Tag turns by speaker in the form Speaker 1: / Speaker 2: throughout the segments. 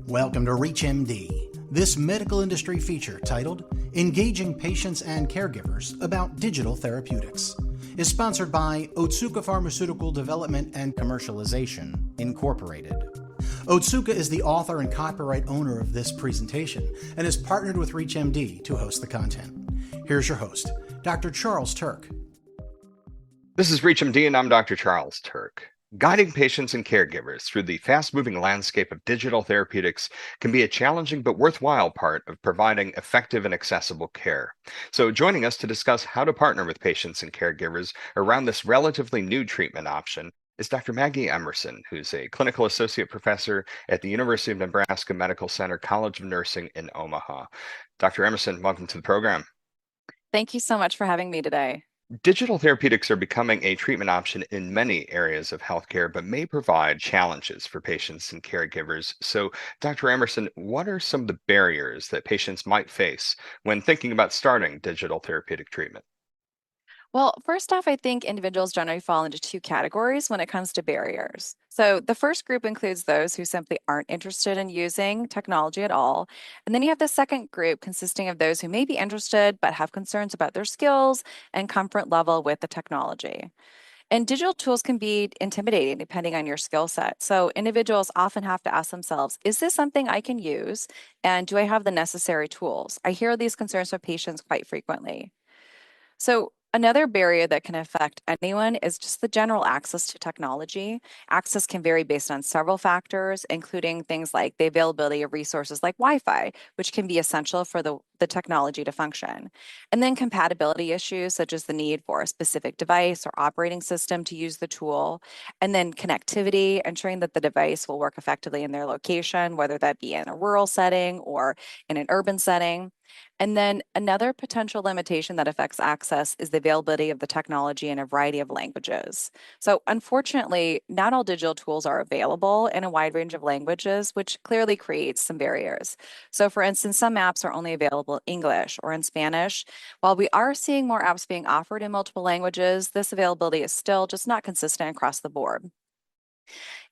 Speaker 1: Welcome to ReachMD. This medical industry feature titled Engaging Patients and Caregivers About Digital Therapeutics is sponsored by Otsuka Pharmaceutical Development and Commercialization, Incorporated. Otsuka is the author and copyright owner of this presentation and has partnered with ReachMD to host the content. Here's your host, Dr. Charles Turck.
Speaker 2: This is ReachMD and I'm Dr. Charles Turck. Guiding patients and caregivers through the fast-moving landscape of digital therapeutics can be a challenging but worthwhile part of providing effective and accessible care. So joining us to discuss how to partner with patients and caregivers around this relatively new treatment option is Dr. Maggie Emerson, who's a clinical associate professor at the University of Nebraska Medical Center College of Nursing in Omaha. Dr. Emerson, welcome to the program.
Speaker 3: Thank you so much for having me today.
Speaker 2: Digital therapeutics are becoming a treatment option in many areas of healthcare, but may provide challenges for patients and caregivers. So, Dr. Emerson, what are some of the barriers that patients might face when thinking about starting digital therapeutic treatment?
Speaker 3: Well, first off, I think individuals generally fall into two categories when it comes to barriers. So, the first group includes those who simply aren't interested in using technology at all. And then you have the second group consisting of those who may be interested but have concerns about their skills and comfort level with the technology. And digital tools can be intimidating depending on your skill set. So, individuals often have to ask themselves, is this something I can use? And do I have the necessary tools? I hear these concerns from patients quite frequently. So, another barrier that can affect anyone is just the general access to technology. Access can vary based on several factors, including things like the availability of resources like Wi Fi, which can be essential for the technology to function. And then compatibility issues, such as the need for a specific device or operating system to use the tool. And then connectivity, ensuring that the device will work effectively in their location, whether that be in a rural setting or in an urban setting. And then another potential limitation that affects access is the availability of the technology in a variety of languages. So, unfortunately, not all digital tools are available in a wide range of languages, which clearly creates some barriers. So, for instance, some apps are only available in English or in Spanish. While we are seeing more apps being offered in multiple languages, this availability is still just not consistent across the board.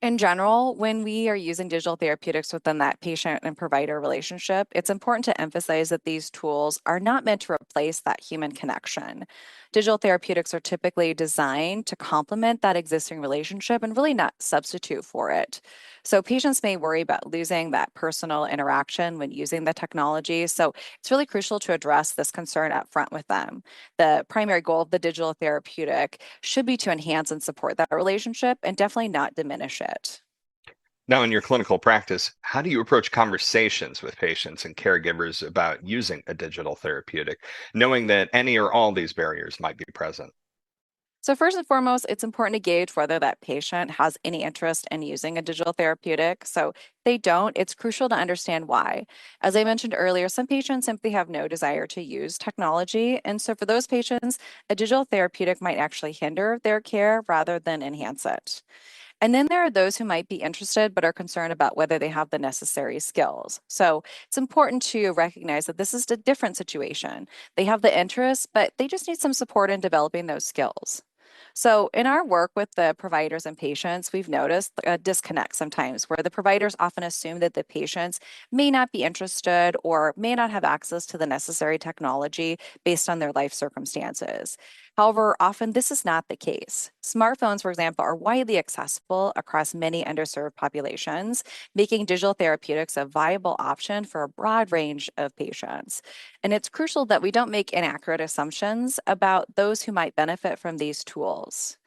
Speaker 3: In general, when we are using digital therapeutics within that patient and provider relationship, it's important to emphasize that these tools are not meant to replace that human connection. Digital therapeutics are typically designed to complement that existing relationship and really not substitute for it. So patients may worry about losing that personal interaction when using the technology. So it's really crucial to address this concern up front with them. The primary goal of the digital therapeutic should be to enhance and support that relationship and definitely not diminish it.
Speaker 2: Now, in your clinical practice, how do you approach conversations with patients and caregivers about using a digital therapeutic, knowing that any or all these barriers might be present?
Speaker 3: So, first and foremost, it's important to gauge whether that patient has any interest in using a digital therapeutic. So, if they don't, it's crucial to understand why. As I mentioned earlier, some patients simply have no desire to use technology. And so, for those patients, a digital therapeutic might actually hinder their care rather than enhance it. And then there are those who might be interested but are concerned about whether they have the necessary skills. So it's important to recognize that this is a different situation. They have the interest, but they just need some support in developing those skills. So, in our work with the providers and patients, we've noticed a disconnect sometimes where the providers often assume that the patients may not be interested or may not have access to the necessary technology based on their life circumstances. However, often this is not the case. Smartphones, for example, are widely accessible across many underserved populations, making digital therapeutics a viable option for a broad range of patients. And it's crucial that we don't make inaccurate assumptions about those who might benefit from these tools.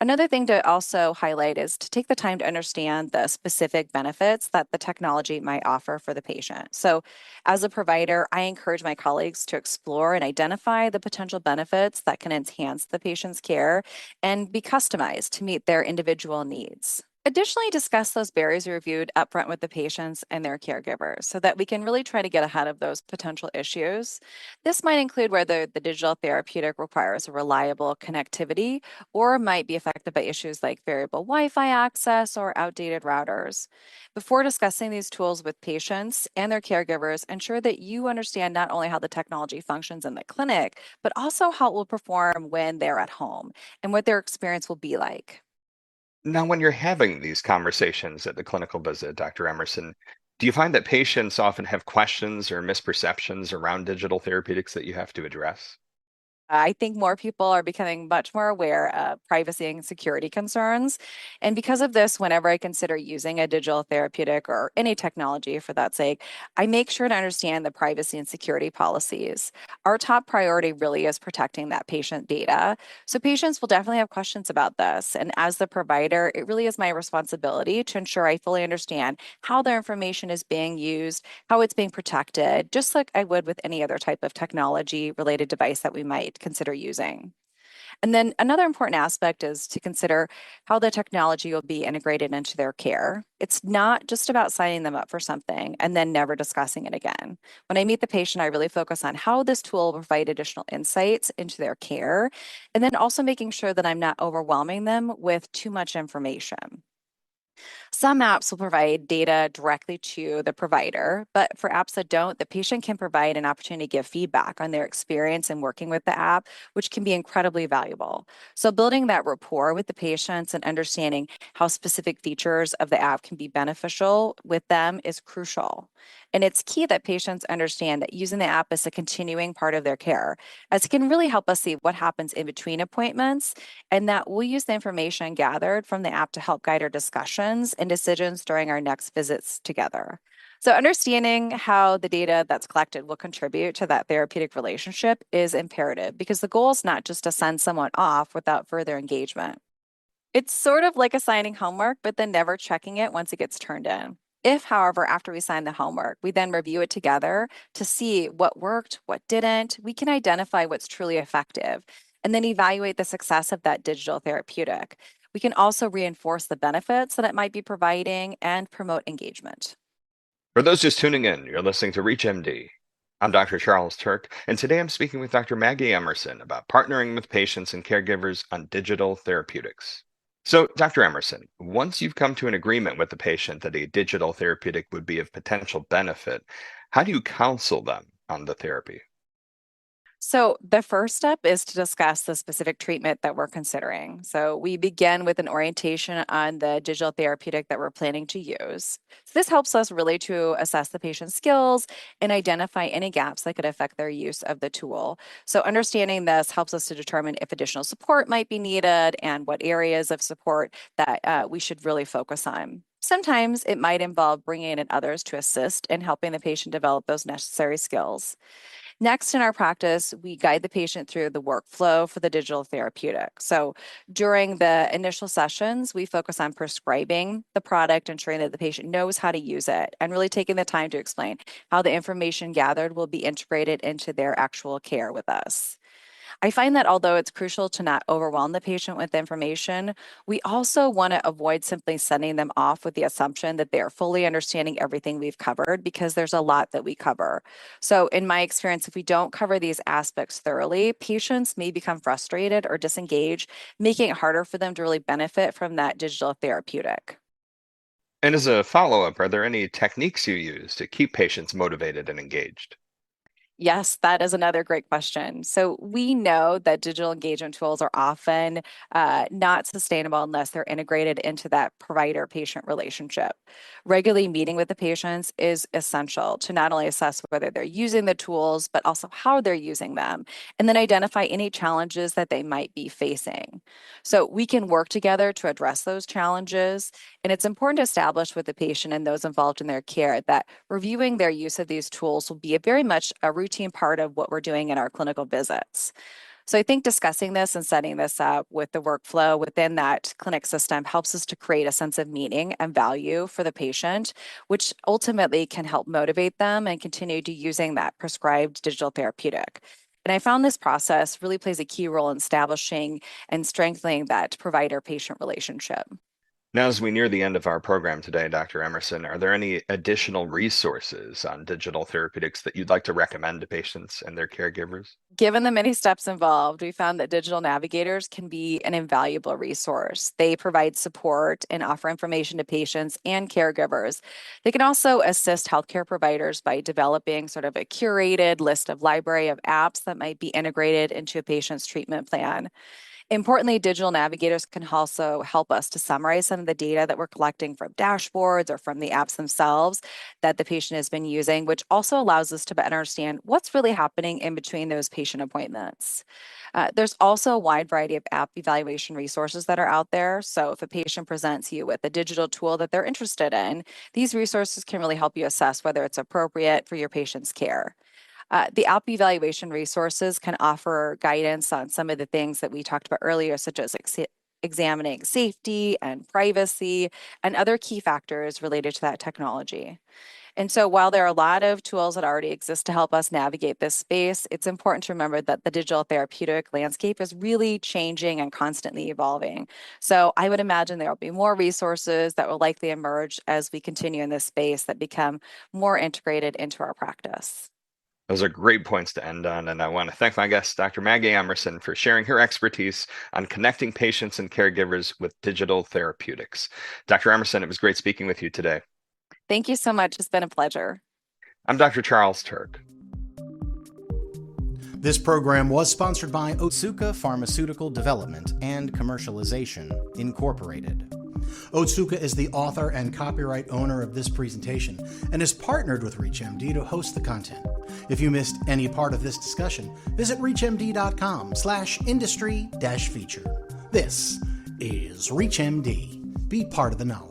Speaker 3: Another thing to also highlight is to take the time to understand the specific benefits that the technology might offer for the patient. So, as a provider, I encourage my colleagues to explore and identify the potential benefits that can enhance the patient's care and be customized to meet their individual needs. Additionally, discuss those barriers reviewed upfront with the patients and their caregivers so that we can really try to get ahead of those potential issues. This might include whether the digital therapeutic requires a reliable connectivity or might be affected by issues like variable Wi Fi access or outdated routers. Before discussing these tools with patients and their caregivers, ensure that you understand not only how the technology functions in the clinic, but also how it will perform when they're at home and what their experience will be like.
Speaker 2: Now, when you're having these conversations at the clinical visit, Dr. Emerson, Do you find that patients often have questions or misperceptions around digital therapeutics that you have to address?
Speaker 3: I think more people are becoming much more aware of privacy and security concerns. And because of this, whenever I consider using a digital therapeutic or any technology for that sake, I make sure to understand the privacy and security policies. Our top priority really is protecting that patient data. So patients will definitely have questions about this. And as the provider, it really is my responsibility to ensure I fully understand how their information is being used, how it's being protected, just like I would with any other type of technology related device that we might consider using. And then another important aspect is to consider how the technology will be integrated into their care. It's not just about signing them up for something and then never discussing it again. When I meet the patient, I really focus on how this tool will provide additional insights into their care, and then also making sure that I'm not overwhelming them with too much information. Some apps will provide data directly to the provider, but for apps that don't, the patient can provide an opportunity to give feedback on their experience in working with the app, which can be incredibly valuable. So, building that rapport with the patients and understanding how specific features of the app can be beneficial with them is crucial. And it's key that patients understand that using the app is a continuing part of their care, as it can really help us see what happens in between appointments, and that we'll use the information gathered from the app to help guide our discussions and decisions during our next visits together. So, understanding how the data that's collected will contribute to that therapeutic relationship is imperative because the goal is not just to send someone off without further engagement. It's sort of like assigning homework, but then never checking it once it gets turned in. If, however, after we sign the homework, we then review it together to see what worked, what didn't, we can identify what's truly effective and then evaluate the success of that digital therapeutic. We can also reinforce the benefits that it might be providing and promote engagement.
Speaker 2: For those just tuning in, you're listening to ReachMD. I'm Dr. Charles Turck, and today I'm speaking with Dr. Maggie Emerson about partnering with patients and caregivers on digital therapeutics. So, Dr. Emerson, once you've come to an agreement with the patient that a digital therapeutic would be of potential benefit, how do you counsel them on the therapy?
Speaker 3: So, the first step is to discuss the specific treatment that we're considering. So, we begin with an orientation on the digital therapeutic that we're planning to use. So this helps us really to assess the patient's skills and identify any gaps that could affect their use of the tool. So, understanding this helps us to determine if additional support might be needed and what areas of support that we should really focus on. Sometimes it might involve bringing in others to assist in helping the patient develop those necessary skills. Next, in our practice, we guide the patient through the workflow for the digital therapeutic. So, during the initial sessions, we focus on prescribing the product, ensuring that the patient knows how to use it, and really taking the time to explain how the information gathered will be integrated into their actual care with us. I find that although it's crucial to not overwhelm the patient with information, we also want to avoid simply sending them off with the assumption that they are fully understanding everything we've covered because there's a lot that we cover. So, in my experience, if we don't cover these aspects thoroughly, patients may become frustrated or disengage, making it harder for them to really benefit from that digital therapeutic.
Speaker 2: And as a follow up, are there any techniques you use to keep patients motivated and engaged?
Speaker 3: Yes, that is another great question. So we know that digital engagement tools are often not sustainable unless they're integrated into that provider-patient relationship. Regularly meeting with the patients is essential to not only assess whether they're using the tools, but also how they're using them, and then identify any challenges that they might be facing. So we can work together to address those challenges, and it's important to establish with the patient and those involved in their care that reviewing their use of these tools will be a very much a routine part of what we're doing in our clinical visits. So I think discussing this and setting this up with the workflow within that clinic system helps us to create a sense of meaning and value for the patient, which ultimately can help motivate them and continue to using that prescribed digital therapeutic. And I found this process really plays a key role in establishing and strengthening that provider patient relationship.
Speaker 2: Now, as we near the end of our program today, Dr. Emerson, are there any additional resources on digital therapeutics that you'd like to recommend to patients and their caregivers?
Speaker 3: Given the many steps involved, we found that digital navigators can be an invaluable resource. They provide support and offer information to patients and caregivers. They can also assist healthcare providers by developing sort of a curated list of library of apps that might be integrated into a patient's treatment plan. Importantly, digital navigators can also help us to summarize some of the data that we're collecting from dashboards or from the apps themselves that the patient has been using, which also allows us to better understand what's really happening in between those patient appointments. There's also a wide variety of app evaluation resources that are out there. So if a patient presents you with a digital tool that they're interested in, these resources can really help you assess whether it's appropriate for your patient's care. The app evaluation resources can offer guidance on some of the things that we talked about earlier, such as examining safety and privacy and other key factors related to that technology. And so while there are a lot of tools that already exist to help us navigate this space, it's important to remember that the digital therapeutic landscape is really changing and constantly evolving. So I would imagine there will be more resources that will likely emerge as we continue in this space that become more integrated into our practice.
Speaker 2: Those are great points to end on, and I want to thank my guest, Dr. Maggie Emerson, for sharing her expertise on connecting patients and caregivers with digital therapeutics. Dr. Emerson, it was great speaking with you today.
Speaker 3: Thank you so much. It's been a pleasure.
Speaker 2: I'm Dr. Charles Turck.
Speaker 1: This program was sponsored by Otsuka Pharmaceutical Development and Commercialization, Incorporated. Otsuka is the author and copyright owner of this presentation and is partnered with ReachMD to host the content. If you missed any part of this discussion, visit reachmd.com/industry-feature. This is ReachMD. Be part of the knowledge.